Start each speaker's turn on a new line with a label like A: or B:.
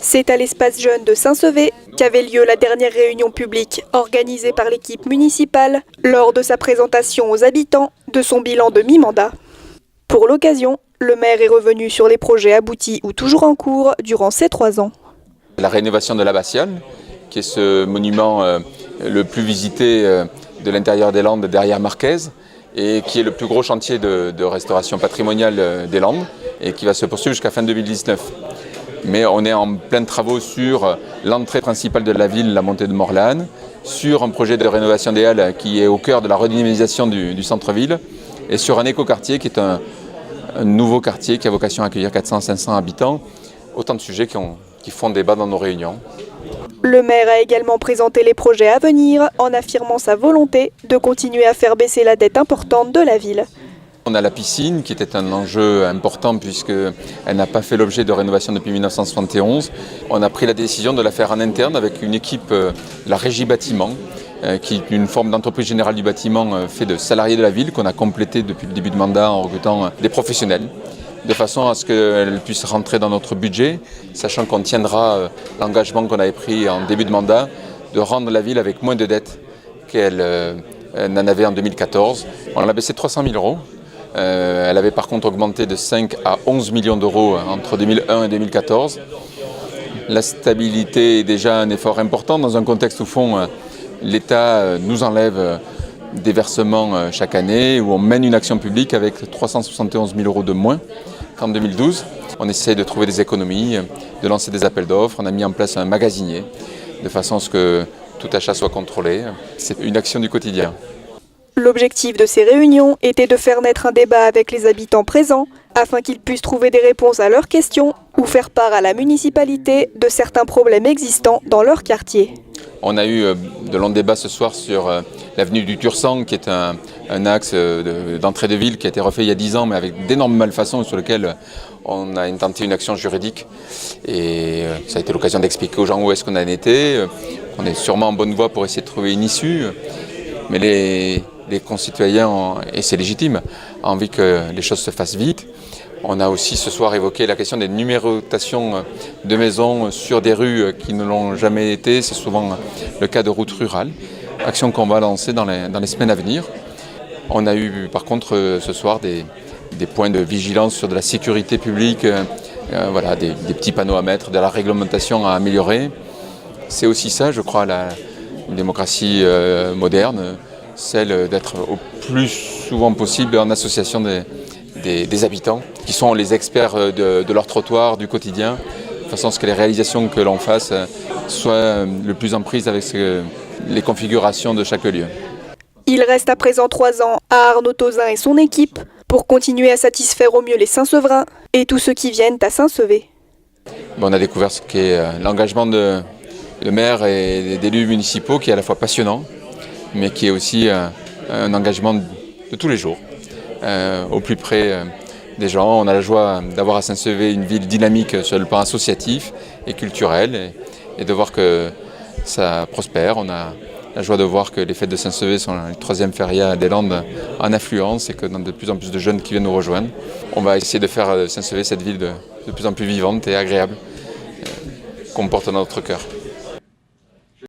A: C'est à l'espace jeune de Saint-Sevé qu'avait lieu la dernière réunion publique organisée par l'équipe municipale lors de sa présentation aux habitants de son bilan de mi-mandat. Pour l'occasion, le maire est revenu sur les projets aboutis ou toujours en cours durant ces 3 ans.
B: La rénovation de l'abbatiale, qui est ce monument le plus visité de l'intérieur des Landes derrière Marquez, et qui est le plus gros chantier de restauration patrimoniale des Landes et qui va se poursuivre jusqu'à fin 2019. Mais on est en plein de travaux sur l'entrée principale de la ville, la montée de Morlaane, sur un projet de rénovation des Halles qui est au cœur de la redynamisation du centre-ville, et sur un écoquartier qui est un nouveau quartier qui a vocation à accueillir 400-500 habitants. Autant de sujets qui font débat dans nos réunions.
A: Le maire a également présenté les projets à venir en affirmant sa volonté de continuer à faire baisser la dette importante de la ville.
B: On a la piscine qui était un enjeu important puisqu'elle n'a pas fait l'objet de rénovation depuis 1971. On a pris la décision de la faire en interne avec une équipe de la Régie Bâtiment, qui est une forme d'entreprise générale du bâtiment fait de salariés de la ville qu'on a complété depuis le début de mandat en recrutant des professionnels, de façon à ce qu'elle puisse rentrer dans notre budget, sachant qu'on tiendra l'engagement qu'on avait pris en début de mandat de rendre la ville avec moins de dettes qu'elle n'en avait en 2014. On l'a baissé de 300 000 €. Elle avait par contre augmenté de 5 à 11 millions d'euros entre 2001 et 2014. La stabilité est déjà un effort important dans un contexte où l'État nous enlève des versements chaque année, où on mène une action publique avec 371 000 € de moins qu'en 2012. On essaie de trouver des économies, de lancer des appels d'offres. On a mis en place un magasinier de façon à ce que tout achat soit contrôlé. C'est une action du quotidien.
A: L'objectif de ces réunions était de faire naître un débat avec les habitants présents afin qu'ils puissent trouver des réponses à leurs questions ou faire part à la municipalité de certains problèmes existants dans leur quartier.
B: On a eu de longs débats ce soir sur l'avenue du Tursan, qui est un axe d'entrée de ville qui a été refait il y a 10 ans, mais avec d'énormes malfaçons sur lequel on a tenté une action juridique. Et ça a été l'occasion d'expliquer aux gens où est-ce qu'on en était. On est sûrement en bonne voie pour essayer de trouver une issue. Mais les concitoyens, et c'est légitime, ont envie que les choses se fassent vite. On a aussi ce soir évoqué la question des numérotations de maisons sur des rues qui ne l'ont jamais été. C'est souvent le cas de routes rurales. Action qu'on va lancer dans les semaines à venir. On a eu par contre ce soir des points de vigilance sur de la sécurité publique, des petits panneaux à mettre, de la réglementation à améliorer. C'est aussi ça, je crois, une démocratie moderne, celle d'être au plus souvent possible en association des habitants, qui sont les experts de leur trottoir, du quotidien, de façon à ce que les réalisations que l'on fasse soient le plus en prise avec les configurations de chaque lieu.
A: Il reste à présent 3 ans à Arnaud Tauzin et son équipe pour continuer à satisfaire au mieux les Saint-Severins et tous ceux qui viennent à Saint-Sevé.
B: On a découvert ce qu'est l'engagement de maires et d'élus municipaux qui est à la fois passionnant, mais qui est aussi un engagement de tous les jours, au plus près des gens. On a la joie d'avoir à Saint-Sevé une ville dynamique sur le plan associatif et culturel, et de voir que ça prospère. On a la joie de voir que les fêtes de Saint-Sevé sont le 3e feria des Landes en affluence, et que dans de plus en plus de jeunes qui viennent nous rejoindre. On va essayer de faire de Saint-Sevé cette ville de plus en plus vivante et agréable qu'on porte dans notre cœur.